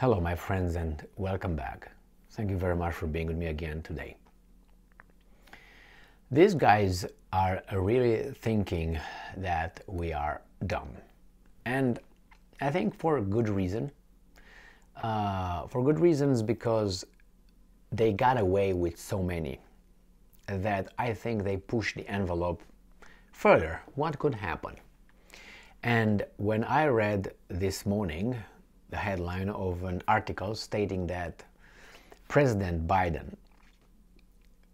Hello, my friends, and welcome back. Thank you very much for being with me again today. These guys are really thinking that we are dumb. And I think for good reason. For good reasons, because they got away with so many that I think they push the envelope further. What could happen? And when I read this morning the headline of an article stating that President Biden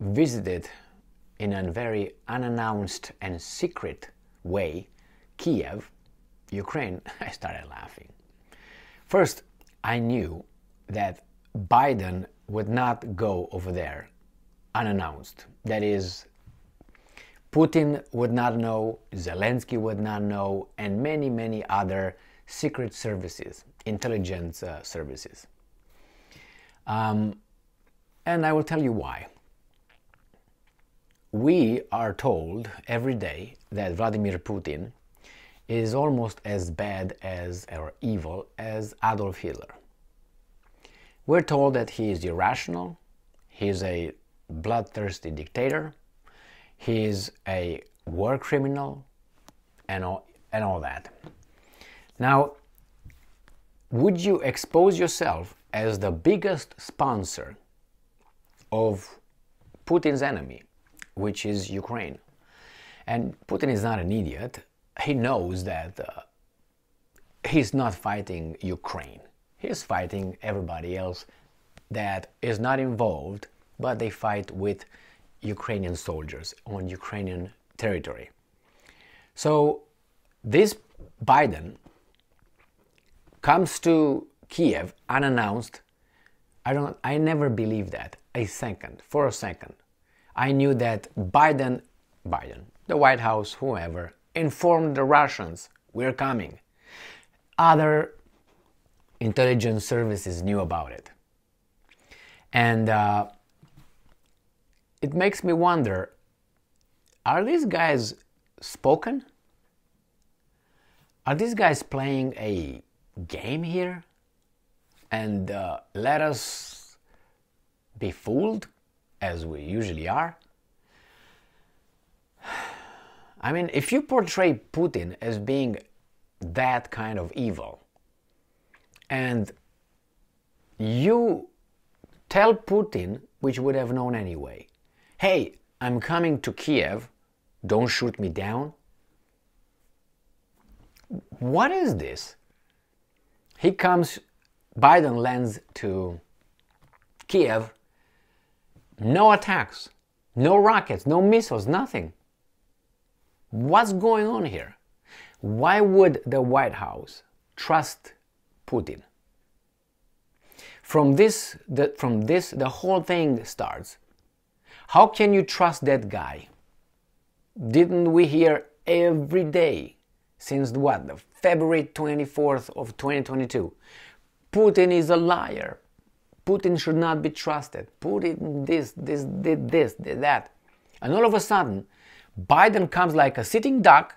visited in a very unannounced and secret way Kiev, Ukraine, I started laughing. First, I knew that Biden would not go over there unannounced. That is, Putin would not know, Zelensky would not know, and many other secret services, intelligence services. And I will tell you why. We are told every day that Vladimir Putin is almost as bad as or evil as Adolf Hitler. We're told that he is irrational, he is a bloodthirsty dictator, he is a war criminal, and all that. Now, would you expose yourself as the biggest sponsor of Putin's enemy, which is Ukraine? And Putin is not an idiot. He knows that he's not fighting Ukraine. He's fighting everybody else that is not involved, but they fight with Ukrainian soldiers on Ukrainian territory. So this Biden comes to Kiev unannounced. I never believed that for a second. I knew that Biden, the White House, whoever, informed the Russians, we're coming. Other intelligence services knew about it. And it makes me wonder, are these guys spoken? Are these guys playing a game here and let us be fooled as we usually are? I mean, if you portray Putin as being that kind of evil and you tell Putin, which would have known anyway, hey, I'm coming to Kiev, don't shoot me down. What is this? He comes, Biden lands to Kiev, no attacks, no rockets, no missiles, nothing. What's going on here? Why would the White House trust Putin? From this, the whole thing starts. How can you trust that guy? Didn't we hear every day since what? The February 24th of 2022. Putin is a liar. Putin should not be trusted. Putin did that. And all of a sudden, Biden comes like a sitting duck,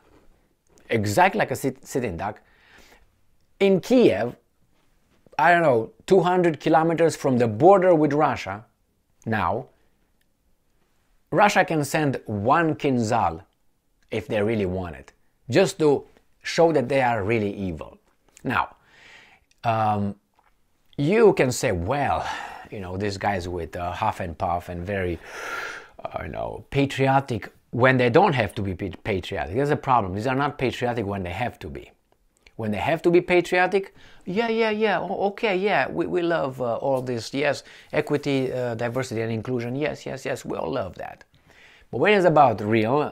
exactly like a sitting duck, in Kiev, 200 kilometers from the border with Russia. Now, Russia can send one Kinzhal if they really want it, just to show that they are really evil. Now, you can say, well, these guys with huff and puff and very, patriotic when they don't have to be patriotic. There's a problem. These are not patriotic when they have to be. When they have to be patriotic, we love all this, yes, equity, diversity and inclusion, yes, we all love that. But when it's about real,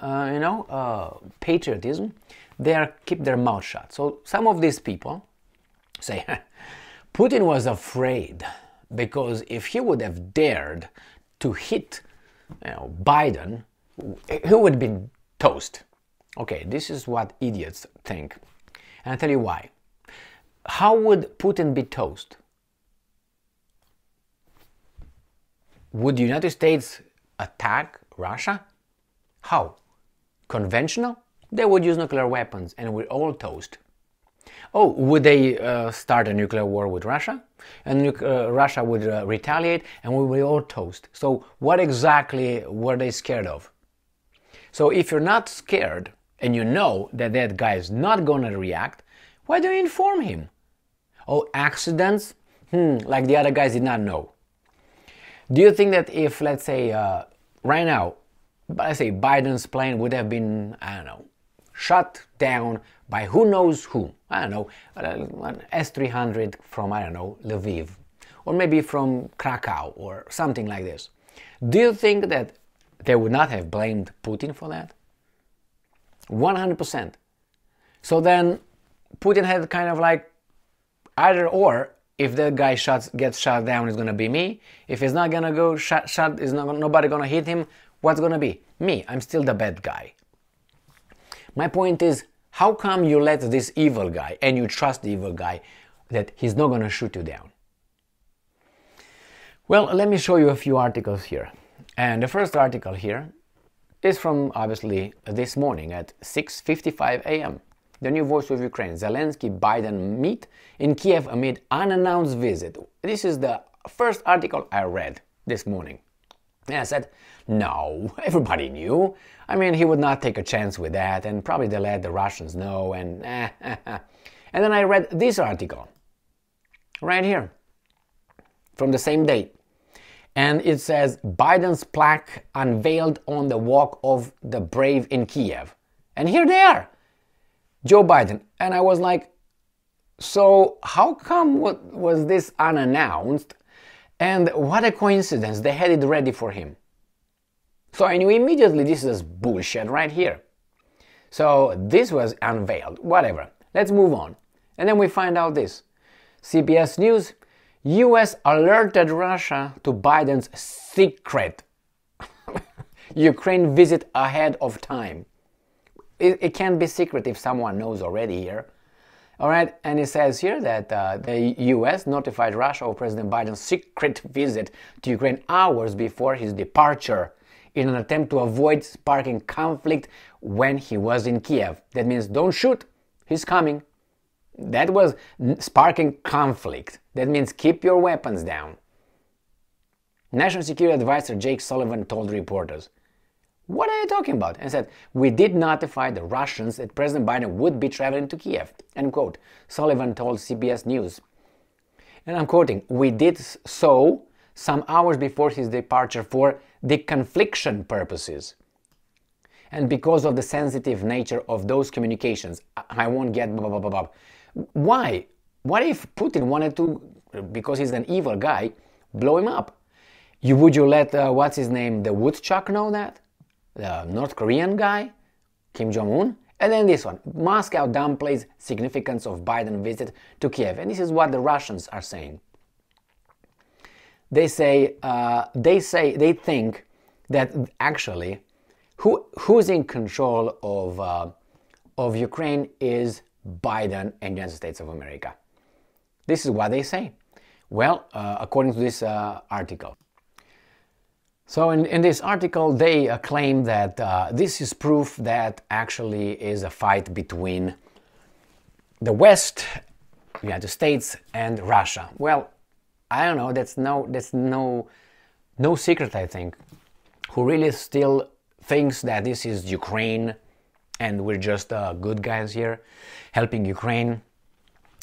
patriotism, they keep their mouth shut. So some of these people say, Putin was afraid because if he would have dared to hit Biden, he would have been toast. Okay, this is what idiots think. And I'll tell you why. How would Putin be toast? Would the United States attack Russia? How? Conventional? They would use nuclear weapons and we're all toast. Oh, would they start a nuclear war with Russia? And Russia would retaliate and we will all toast. So what exactly were they scared of? So if you're not scared and you know that that guy is not going to react, why do you inform him? Oh, accidents? Like the other guys did not know. Do you think that if, let's say, right now, let's say Biden's plane would have been, I don't know, shot down by who knows who? I don't know, an S-300 from, I don't know, Lviv, or maybe from Krakow, or something like this. Do you think that they would not have blamed Putin for that? 100%. So then Putin had kind of like either or. If that guy gets shot down, it's gonna be me. If he's not gonna go shot, is nobody gonna hit him. What's gonna be? Me. I'm still the bad guy. My point is, how come you let this evil guy, and you trust the evil guy, that he's not gonna shoot you down? Well, let me show you a few articles here. And the first article here is from, obviously, this morning at 6:55 a.m. The new voice of Ukraine, Zelensky-Biden meet in Kiev amid unannounced visit. This is the first article I read this morning. And I said, no, everybody knew. I mean, he would not take a chance with that, and probably they let the Russians know, and And then I read this article, right here, from the same date. And it says, Biden's plaque unveiled on the Walk of the Brave in Kiev. And here they are. Joe Biden. And I was like, so how come was this unannounced? And what a coincidence, they had it ready for him. So I knew immediately this is bullshit right here. So this was unveiled, whatever. Let's move on. And then we find out this. CBS News, US alerted Russia to Biden's secret Ukraine visit ahead of time. It can't be secret if someone knows already here. All right, and it says here that the US notified Russia of President Biden's secret visit to Ukraine hours before his departure in an attempt to avoid sparking conflict when he was in Kiev. That means don't shoot, he's coming. That was sparking conflict. That means keep your weapons down. National Security Advisor Jake Sullivan told reporters, what are you talking about? And said, we did notify the Russians that President Biden would be traveling to Kiev. End quote. Sullivan told CBS News. And I'm quoting, we did so some hours before his departure for deconfliction purposes. And because of the sensitive nature of those communications, I won't get blah, blah, blah, blah. Why? What if Putin wanted to, because he's an evil guy, blow him up? Would you let, what's his name, the Woodchuck know that? The North Korean guy, Kim Jong-un? And then this one, Moscow downplays significance of Biden visit to Kiev. And this is what the Russians are saying. They think that actually who's in control of Ukraine is Biden and the United States of America. This is what they say. Well, according to this article. So in this article, they claim that this is proof that actually is a fight between the West, United States, and Russia. Well, I don't know. That's no secret, I think. Who really still thinks that this is Ukraine and we're just good guys here helping Ukraine?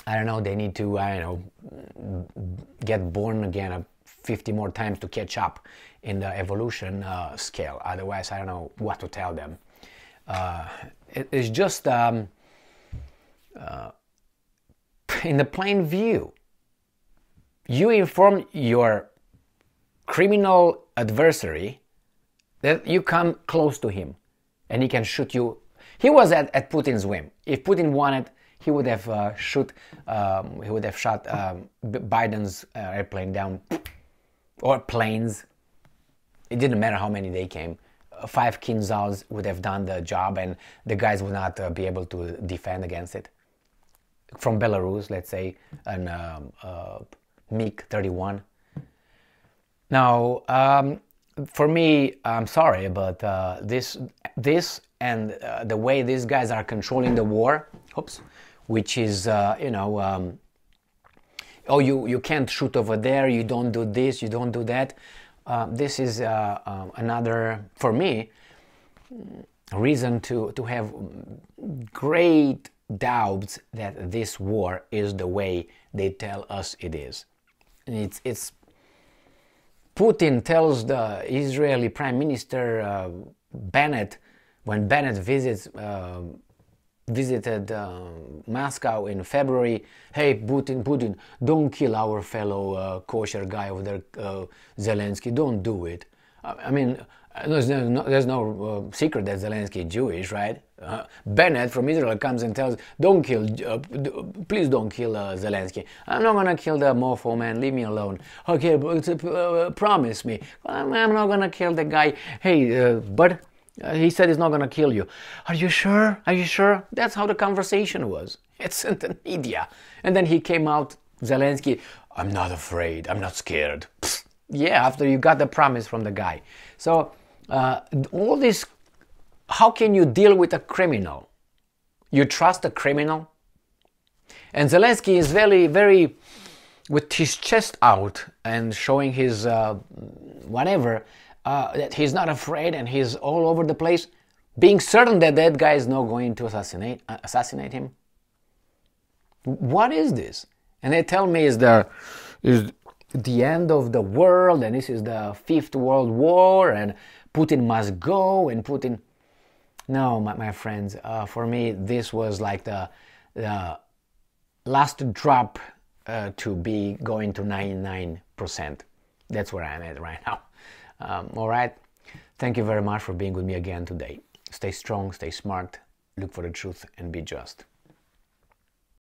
I don't know. They need to, get born again 50 more times to catch up in the evolution scale. Otherwise, I don't know what to tell them. It's just in the plain view. You inform your criminal adversary that you come close to him and he can shoot you. He was at Putin's whim. If Putin wanted, he would have shot Biden's airplane down, or planes. It didn't matter how many they came. 5 Kinzhals would have done the job and the guys would not be able to defend against it. From Belarus, let's say, an MiG-31. Now, for me, I'm sorry, but this and the way these guys are controlling the war, which is, oh, you can't shoot over there, you don't do this, you don't do that. This is another, for me, reason to have great doubts that this war is the way they tell us it is. It's Putin tells the Israeli Prime Minister Bennett, when Bennett visited Moscow in February, hey, Putin, don't kill our fellow kosher guy over there, Zelensky, don't do it. I mean, there's no secret that Zelensky is Jewish, right? Bennett from Israel comes and tells, please don't kill Zelensky. I'm not going to kill the mofo, man, leave me alone. Okay, promise me. I'm not going to kill the guy. Hey, but he said he's not going to kill you. Are you sure? Are you sure? That's how the conversation was. It's in the media. And then he came out, Zelensky, I'm not afraid, I'm not scared. Psst. Yeah, after you got the promise from the guy. So all this, how can you deal with a criminal? You trust a criminal? And Zelensky is very, very, with his chest out and showing his whatever, that he's not afraid and he's all over the place, being certain that that guy is not going to assassinate him. What is this? And they tell me is the end of the world, and this is the 5th World War, and Putin must go, and Putin... No, my friends, for me, this was like the last drop to be going to 99%. That's where I'm at right now. All right. Thank you very much for being with me again today. Stay strong, stay smart, look for the truth, and be just.